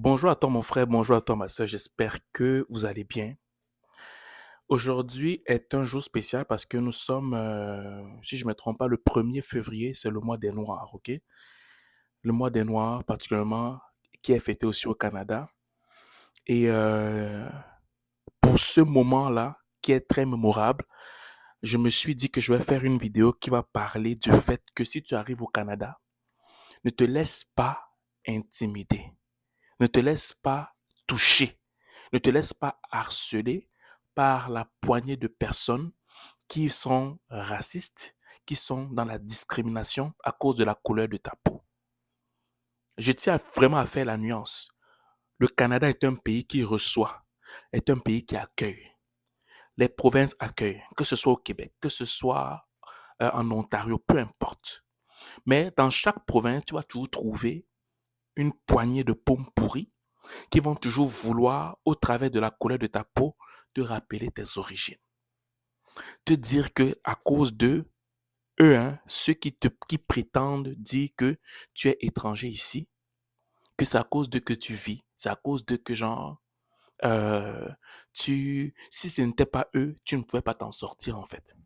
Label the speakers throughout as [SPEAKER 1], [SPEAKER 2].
[SPEAKER 1] Bonjour à toi mon frère, bonjour à toi ma soeur, j'espère que vous allez bien. Aujourd'hui est un jour spécial parce que nous sommes, si je ne me trompe pas, le 1er février, c'est le mois des Noirs, ok? Le mois des Noirs particulièrement, qui est fêté aussi au Canada. Et pour ce moment-là, qui est très mémorable, je me suis dit que je vais faire une vidéo qui va parler du fait que si tu arrives au Canada, ne te laisse pas intimider, ne te laisse pas toucher. Ne te laisse pas harceler par la poignée de personnes qui sont racistes, qui sont dans la discrimination à cause de la couleur de ta peau. Je tiens vraiment à faire la nuance. Le Canada est un pays qui reçoit, est un pays qui accueille. Les provinces accueillent, que ce soit au Québec, que ce soit en Ontario, peu importe. Mais dans chaque province, tu vas toujours trouver une poignée de paumes pourries qui vont toujours vouloir, au travers de la couleur de ta peau, te rappeler tes origines. Te dire que à cause d'eux, eux, hein, ceux qui prétendent dire que tu es étranger ici, que c'est à cause d'eux que tu vis, c'est à cause d'eux que genre, euh, si ce n'était pas eux, tu ne pouvais pas t'en sortir en fait.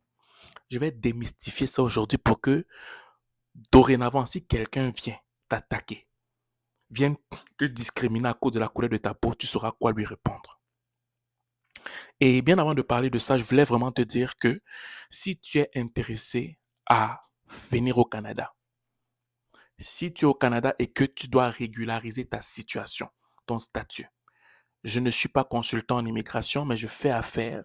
[SPEAKER 1] Je vais démystifier ça aujourd'hui pour que dorénavant, si quelqu'un vient t'attaquer, vient te discriminer à cause de la couleur de ta peau, tu sauras quoi lui répondre. Et bien avant de parler de ça, je voulais vraiment te dire que si tu es intéressé à venir au Canada, si tu es au Canada et que tu dois régulariser ta situation, ton statut, je ne suis pas consultant en immigration, mais je fais affaire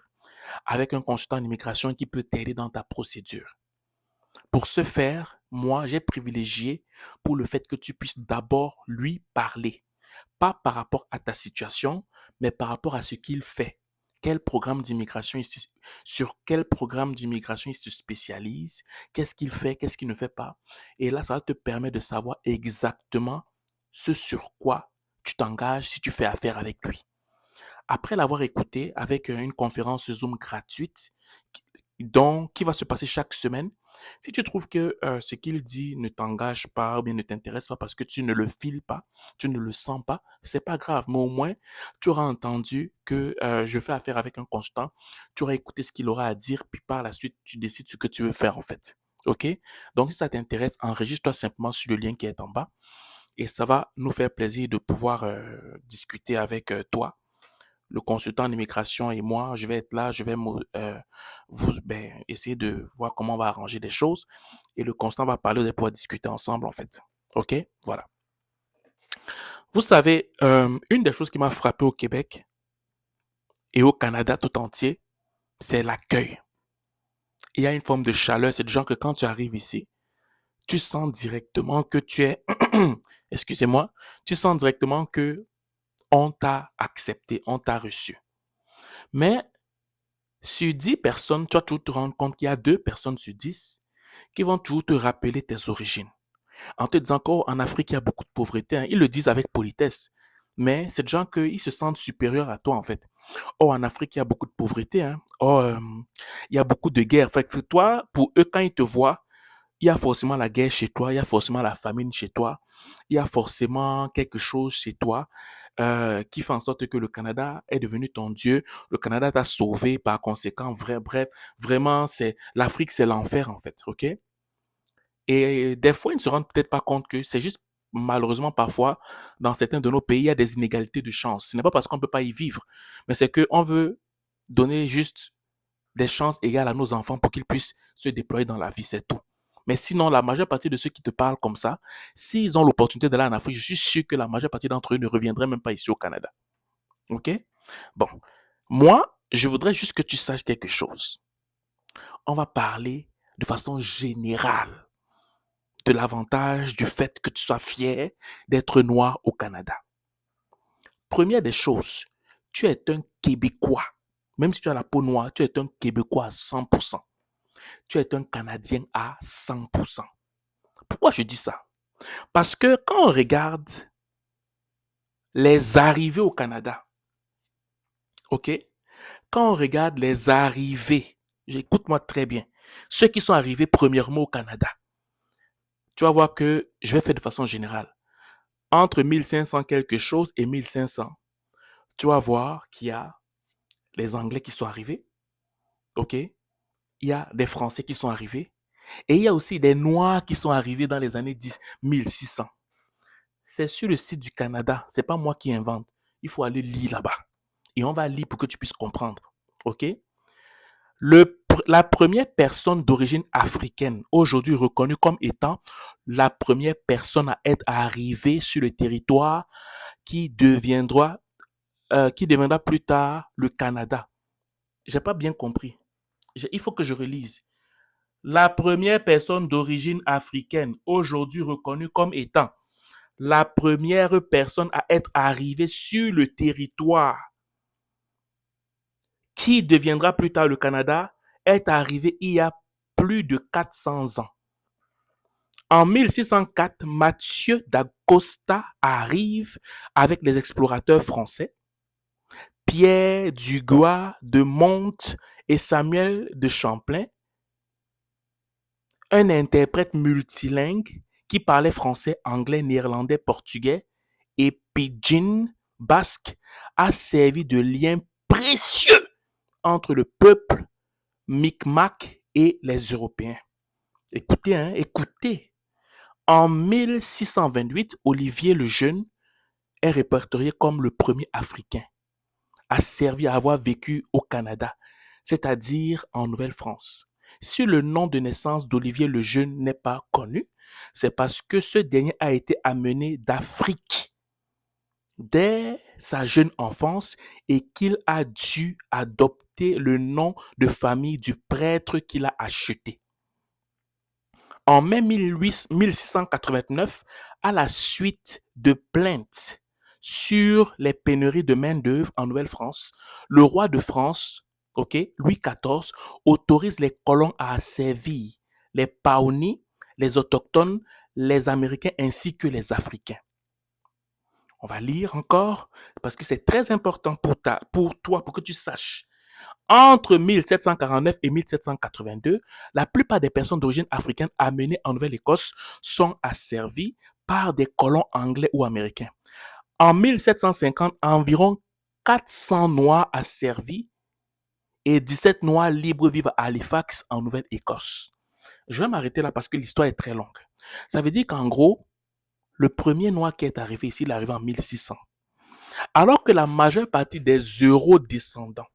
[SPEAKER 1] avec un consultant en immigration qui peut t'aider dans ta procédure. Pour ce faire, moi, j'ai privilégié pour le fait que tu puisses d'abord lui parler, pas par rapport à ta situation, mais par rapport à ce qu'il fait. Quel programme d'immigration sur quel programme d'immigration il se spécialise, qu'est-ce qu'il fait, qu'est-ce qu'il ne fait pas. Et là, ça va te permettre de savoir exactement ce sur quoi tu t'engages si tu fais affaire avec lui. Après l'avoir écouté avec une conférence Zoom gratuite qui va se passer chaque semaine, si tu trouves que ce qu'il dit ne t'engage pas ou bien ne t'intéresse pas parce que tu ne le files pas, tu ne le sens pas, c'est pas grave. Mais au moins, tu auras entendu que je fais affaire avec un consultant, tu auras écouté ce qu'il aura à dire, puis par la suite, tu décides ce que tu veux faire en fait. OK? Donc, si ça t'intéresse, enregistre-toi simplement sur le lien qui est en bas et ça va nous faire plaisir de pouvoir discuter avec toi, le consultant en immigration et moi, je vais être là, je vais essayer de voir comment on va arranger les choses et le consultant va parler de pouvoir discuter ensemble en fait. OK? Voilà. Vous savez, une des choses qui m'a frappé au Québec et au Canada tout entier, c'est l'accueil. Il y a une forme de chaleur, c'est du genre que quand tu arrives ici, tu sens directement que tu es, excusez-moi, tu sens directement que on t'a accepté, on t'a reçu. Mais sur 10 personnes, tu vas toujours te rendre compte qu'il y a 2 personnes sur 10 qui vont toujours te rappeler tes origines. En te disant qu'en Afrique, il y a beaucoup de pauvreté. Hein. Ils le disent avec politesse. Mais c'est des gens qu'ils se sentent supérieurs à toi, en fait. Oh, en Afrique, il y a beaucoup de pauvreté. Hein. Oh, il y a beaucoup de guerres. Fait que toi, pour eux, quand ils te voient, il y a forcément la guerre chez toi, il y a forcément la famine chez toi, il y a forcément quelque chose chez toi qui fait en sorte que le Canada est devenu ton Dieu, le Canada t'a sauvé par conséquent, bref, vraiment, c'est l'Afrique, c'est l'enfer en fait, ok? Et des fois, ils ne se rendent peut-être pas compte que c'est juste malheureusement parfois, dans certains de nos pays, il y a des inégalités de chance. Ce n'est pas parce qu'on ne peut pas y vivre, mais c'est qu'on veut donner juste des chances égales à nos enfants pour qu'ils puissent se déployer dans la vie, c'est tout. Mais sinon, la majeure partie de ceux qui te parlent comme ça, s'ils ont l'opportunité d'aller en Afrique, je suis sûr que la majeure partie d'entre eux ne reviendraient même pas ici au Canada. OK? Bon. Moi, je voudrais juste que tu saches quelque chose. On va parler de façon générale de l'avantage du fait que tu sois fier d'être noir au Canada. Première des choses, tu es un Québécois. Même si tu as la peau noire, tu es un Québécois à 100%. Tu es un Canadien à 100%. Pourquoi je dis ça? Parce que quand on regarde les arrivées au Canada, OK? Quand on regarde les arrivées, écoute-moi très bien, ceux qui sont arrivés premièrement au Canada, tu vas voir que je vais faire de façon générale. entre 1500 quelque chose et 1500, tu vas voir qu'il y a les Anglais qui sont arrivés, ok? Il y a des Français qui sont arrivés, et il y a aussi des Noirs qui sont arrivés dans les années 1600. C'est sur le site du Canada, c'est pas moi qui invente. Il faut aller lire là-bas. Et on va lire pour que tu puisses comprendre, ok? La première personne d'origine africaine, aujourd'hui reconnue comme étant la première personne à être arrivée sur le territoire qui deviendra plus tard le Canada. J'ai pas bien compris. Il faut que je relise. La première personne d'origine africaine, aujourd'hui reconnue comme étant la première personne à être arrivée sur le territoire qui deviendra plus tard le Canada, est arrivée il y a plus de 400 ans. En 1604, Mathieu d'Acosta arrive avec les explorateurs français, Pierre Dugois de Monte et Samuel de Champlain, un interprète multilingue qui parlait français, anglais, néerlandais, portugais et pidgin basque, a servi de lien précieux entre le peuple Micmac et les Européens. Écoutez, écoutez. En 1628, Olivier le Jeune est répertorié comme le premier Africain à servir, à avoir vécu au Canada, c'est-à-dire en Nouvelle-France. Si le nom de naissance d'Olivier le Jeune n'est pas connu, c'est parce que ce dernier a été amené d'Afrique dès sa jeune enfance et qu'il a dû adopter le nom de famille du prêtre qu'il a acheté. En mai 1689, à la suite de plaintes sur les pénuries de main-d'œuvre en Nouvelle-France, le roi de France, Louis XIV, autorise les colons à servir les Pawnee, les autochtones, les Américains ainsi que les Africains. On va lire encore parce que c'est très important pour toi, pour que tu saches. Entre 1749 et 1782, la plupart des personnes d'origine africaine amenées en Nouvelle-Écosse sont asservies par des colons anglais ou américains. En 1750, environ 400 Noirs asservis et 17 Noirs libres vivent à Halifax, en Nouvelle-Écosse. Je vais m'arrêter là parce que l'histoire est très longue. Ça veut dire qu'en gros, le premier Noir qui est arrivé ici, il est arrivé en 1600. Alors que la majeure partie des Euro-descendants,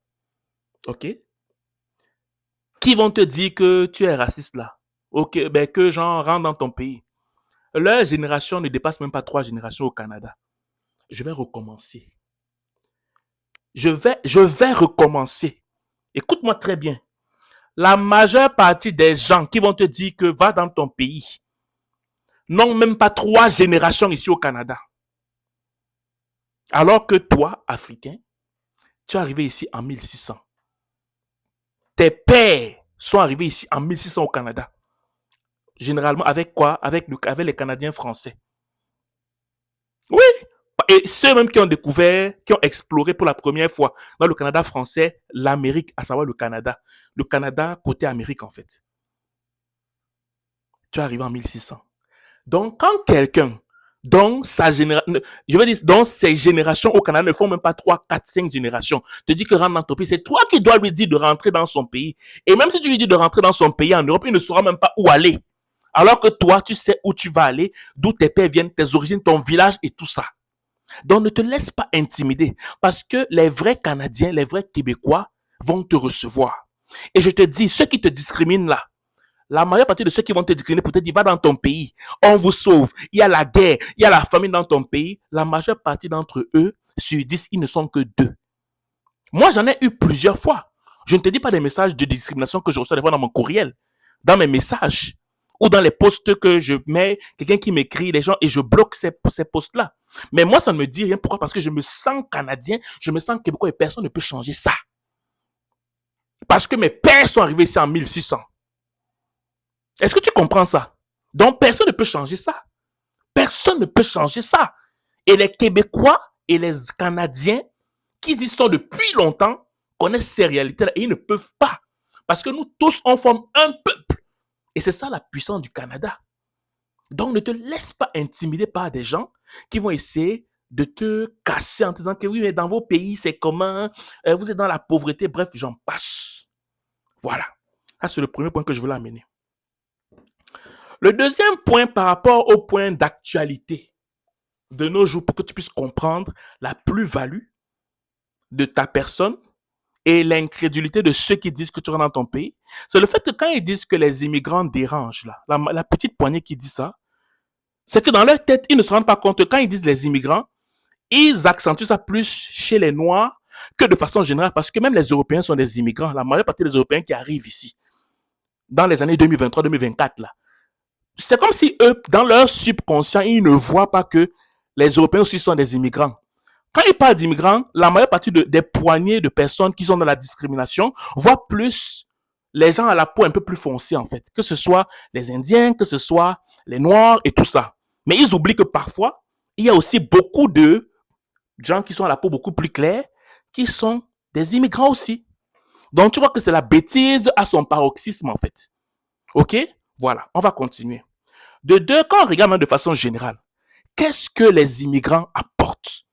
[SPEAKER 1] qui vont te dire que tu es raciste là, que genre rentre dans ton pays. Leur génération ne dépasse même pas 3 générations au Canada. Je vais recommencer. Je vais recommencer. Écoute-moi très bien. La majeure partie des gens qui vont te dire que va dans ton pays n'ont même pas 3 générations ici au Canada. Alors que toi, Africain, tu es arrivé ici en 1600. Tes pères sont arrivés ici en 1600 au Canada. Généralement, avec quoi? Avec les Canadiens français. Oui. Et ceux même qui ont découvert, qui ont exploré pour la première fois dans le Canada français, l'Amérique, à savoir le Canada. Le Canada côté Amérique, en fait. Tu es arrivé en 1600. Donc, quand quelqu'un, dont ses générations au Canada ne font même pas 3, 4, 5 générations, te dit que rentre dans ton pays, c'est toi qui dois lui dire de rentrer dans son pays. Et même si tu lui dis de rentrer dans son pays en Europe, il ne saura même pas où aller. Alors que toi, tu sais où tu vas aller, d'où tes pères viennent, tes origines, ton village et tout ça. Donc, ne te laisse pas intimider parce que les vrais Canadiens, les vrais Québécois vont te recevoir. Et je te dis, ceux qui te discriminent là, la majeure partie de ceux qui vont te discriminer pour te dire, va dans ton pays, on vous sauve, il y a la guerre, il y a la famine dans ton pays, la majeure partie d'entre eux, sur 10, ils ne sont que 2. Moi, j'en ai eu plusieurs fois. Je ne te dis pas des messages de discrimination que je reçois des fois dans mon courriel, dans mes messages, ou dans les posts que je mets, quelqu'un qui m'écrit, les gens, et je bloque ces posts-là. Mais moi, ça ne me dit rien. Pourquoi? Parce que je me sens canadien, je me sens québécois et personne ne peut changer ça. Parce que mes pères sont arrivés ici en 1600. Est-ce que tu comprends ça? Donc, personne ne peut changer ça. Personne ne peut changer ça. Et les Québécois et les Canadiens, qui y sont depuis longtemps, connaissent ces réalités-là et ils ne peuvent pas. Parce que nous tous, on forme un peuple. Et c'est ça la puissance du Canada. Donc, ne te laisse pas intimider par des gens qui vont essayer de te casser en te disant que oui, mais dans vos pays, c'est comment, vous êtes dans la pauvreté, bref, j'en passe. Voilà. Ça, c'est le premier point que je voulais amener. Le deuxième point par rapport au point d'actualité de nos jours, pour que tu puisses comprendre la plus-value de ta personne et l'incrédulité de ceux qui disent que tu rentres dans ton pays, c'est le fait que quand ils disent que les immigrants dérangent, là, la petite poignée qui dit ça, c'est que dans leur tête, ils ne se rendent pas compte que quand ils disent les immigrants, ils accentuent ça plus chez les Noirs que de façon générale, parce que même les Européens sont des immigrants. La majeure partie des Européens qui arrivent ici, dans les années 2023-2024, là, c'est comme si eux, dans leur subconscient, ils ne voient pas que les Européens aussi sont des immigrants. Quand ils parlent d'immigrants, la majeure partie des poignées de personnes qui sont dans la discrimination voient plus les gens à la peau un peu plus foncée, en fait. Que ce soit les Indiens, que ce soit les Noirs et tout ça. Mais ils oublient que parfois, il y a aussi beaucoup de gens qui sont à la peau beaucoup plus claire, qui sont des immigrants aussi. Donc, tu vois que c'est la bêtise à son paroxysme, en fait. OK? Voilà, on va continuer. De deux, quand on regarde de façon générale, qu'est-ce que les immigrants apportent?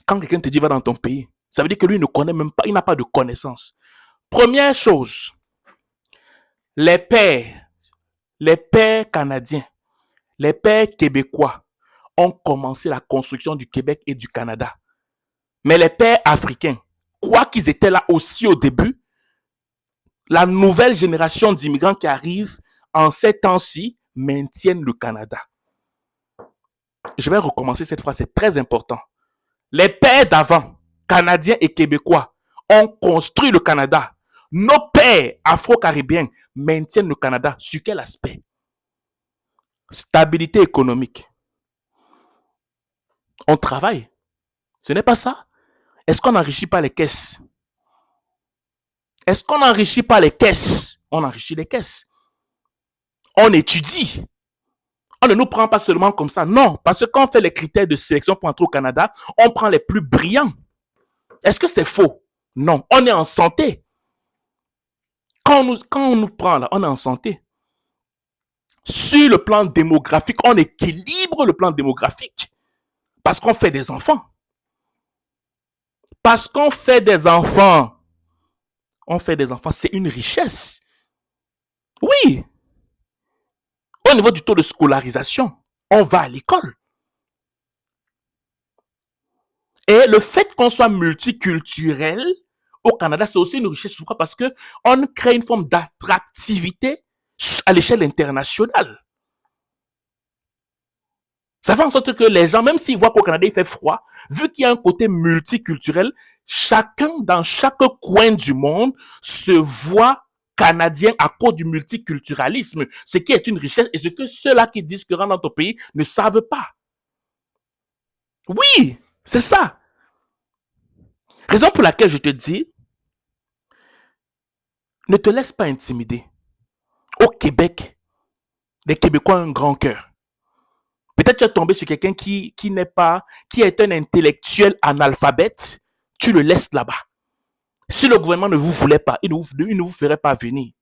[SPEAKER 1] Quand quelqu'un te dit va dans ton pays, ça veut dire que lui ne connaît même pas, il n'a pas de connaissances. Première chose, les pères canadiens, les pères québécois ont commencé la construction du Québec et du Canada. Mais les pères africains, quoi qu'ils étaient là aussi au début, la nouvelle génération d'immigrants qui arrivent en ces temps-ci maintiennent le Canada. Je vais recommencer cette phrase, c'est très important. Les pères d'avant, Canadiens et Québécois, ont construit le Canada. Nos pères afro-caribéens maintiennent le Canada. Sur quel aspect? Stabilité économique. On travaille. Ce n'est pas ça. Est-ce qu'on n'enrichit pas les caisses? Est-ce qu'on n'enrichit pas les caisses? On enrichit les caisses. On étudie. On ne nous prend pas seulement comme ça. Non, parce que quand on fait les critères de sélection pour entrer au Canada, on prend les plus brillants. Est-ce que c'est faux? Non. On est en santé. Quand on nous prend là, on est en santé. Sur le plan démographique, on équilibre le plan démographique. Parce qu'on fait des enfants. Parce qu'on fait des enfants. On fait des enfants, c'est une richesse. Oui. Au niveau du taux de scolarisation, on va à l'école. Et le fait qu'on soit multiculturel au Canada, c'est aussi une richesse. Pourquoi? Parce qu'on crée une forme d'attractivité à l'échelle internationale. Ça fait en sorte que les gens, même s'ils voient qu'au Canada il fait froid, vu qu'il y a un côté multiculturel, chacun dans chaque coin du monde se voit canadien à cause du multiculturalisme, ce qui est une richesse et ce que ceux-là qui disent que rentrent dans ton pays ne savent pas. Oui, c'est ça. Raison pour laquelle je te dis, ne te laisse pas intimider. Au Québec, les Québécois ont un grand cœur. Peut-être tu es tombé sur quelqu'un qui est un intellectuel analphabète, tu le laisses là-bas. Si le gouvernement ne vous voulait pas, il ne vous ferait pas venir.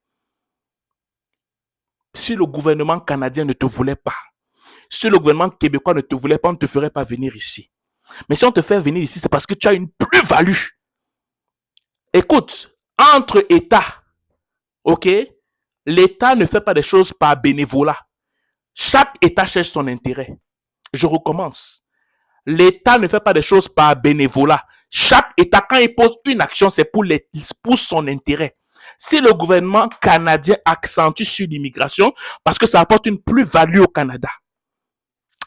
[SPEAKER 1] Si le gouvernement canadien ne te voulait pas, si le gouvernement québécois ne te voulait pas, on ne te ferait pas venir ici. Mais si on te fait venir ici, c'est parce que tu as une plus-value. Écoute, entre États, ok, l'État ne fait pas des choses par bénévolat. Chaque État cherche son intérêt. Je recommence. L'État ne fait pas des choses par bénévolat. Chaque État, quand il pose une action, c'est pour son intérêt. Si le gouvernement canadien accentue sur l'immigration, parce que ça apporte une plus-value au Canada.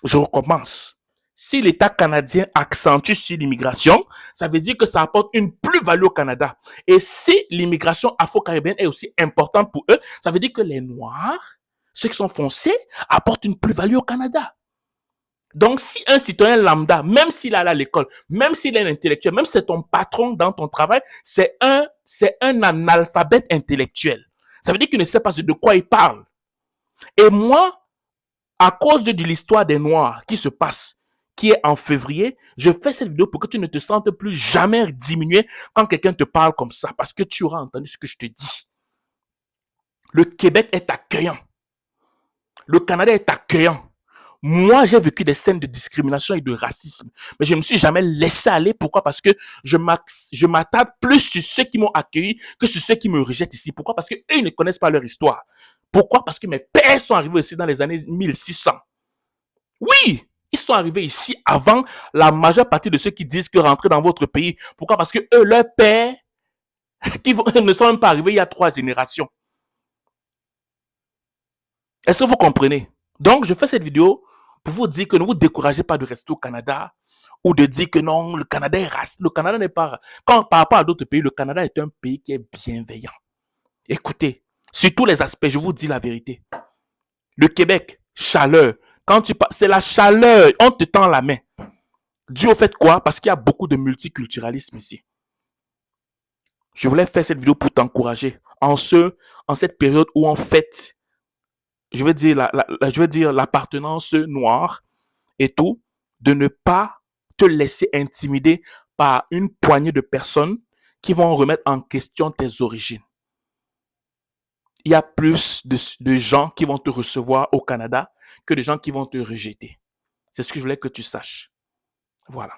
[SPEAKER 1] Je recommence. Si l'État canadien accentue sur l'immigration, ça veut dire que ça apporte une plus-value au Canada. Et si l'immigration afro-caribéenne est aussi importante pour eux, ça veut dire que les Noirs, ceux qui sont foncés, apportent une plus-value au Canada. Donc, si un citoyen lambda, même s'il est à l'école, même s'il est un intellectuel, même si c'est ton patron dans ton travail, c'est un analphabète intellectuel. Ça veut dire qu'il ne sait pas de quoi il parle. Et moi, à cause de l'histoire des Noirs qui se passe, qui est en février, je fais cette vidéo pour que tu ne te sentes plus jamais diminué quand quelqu'un te parle comme ça, parce que tu auras entendu ce que je te dis. Le Québec est accueillant. Le Canada est accueillant. Moi, j'ai vécu des scènes de discrimination et de racisme, mais je ne me suis jamais laissé aller. Pourquoi? Parce que je m'attarde plus sur ceux qui m'ont accueilli que sur ceux qui me rejettent ici. Pourquoi? Parce qu'eux, ils ne connaissent pas leur histoire. Pourquoi? Parce que mes pères sont arrivés ici dans les années 1600. Oui, ils sont arrivés ici avant la majeure partie de ceux qui disent que rentrer dans votre pays. Pourquoi? Parce que eux, leurs pères, ne sont même pas arrivés il y a 3 générations. Est-ce que vous comprenez? Donc, je fais cette vidéo pour vous dire que ne vous découragez pas de rester au Canada ou de dire que non, le Canada est raciste. Le Canada n'est pas... Quand par rapport à d'autres pays, le Canada est un pays qui est bienveillant. Écoutez, sur tous les aspects, je vous dis la vérité. Le Québec, chaleur. Quand tu parles, c'est la chaleur. On te tend la main. Dû au fait quoi? Parce qu'il y a beaucoup de multiculturalisme ici. Je voulais faire cette vidéo pour t'encourager en cette période où on fête, je veux dire l'appartenance noire et tout, de ne pas te laisser intimider par une poignée de personnes qui vont remettre en question tes origines. Il y a plus de gens qui vont te recevoir au Canada que de gens qui vont te rejeter. C'est ce que je voulais que tu saches. Voilà.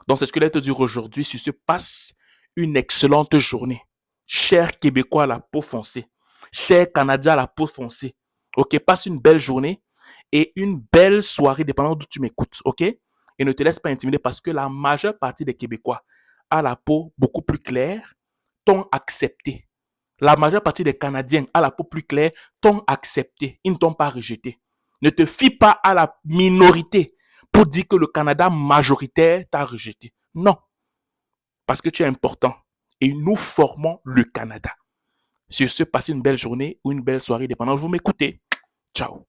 [SPEAKER 1] Donc, c'est ce que je voulais te dire aujourd'hui. Si se passe une excellente journée. Chers Québécois à la peau foncée. Chers Canadiens à la peau foncée. OK, passe une belle journée et une belle soirée, dépendant d'où tu m'écoutes. OK? Et ne te laisse pas intimider parce que la majeure partie des Québécois à la peau beaucoup plus claire t'ont accepté. La majeure partie des Canadiens à la peau plus claire t'ont accepté. Ils ne t'ont pas rejeté. Ne te fie pas à la minorité pour dire que le Canada majoritaire t'a rejeté. Non. Parce que tu es important. Et nous formons le Canada. Sur ce, passez une belle journée ou une belle soirée, dépendant où vous m'écoutez. Ciao.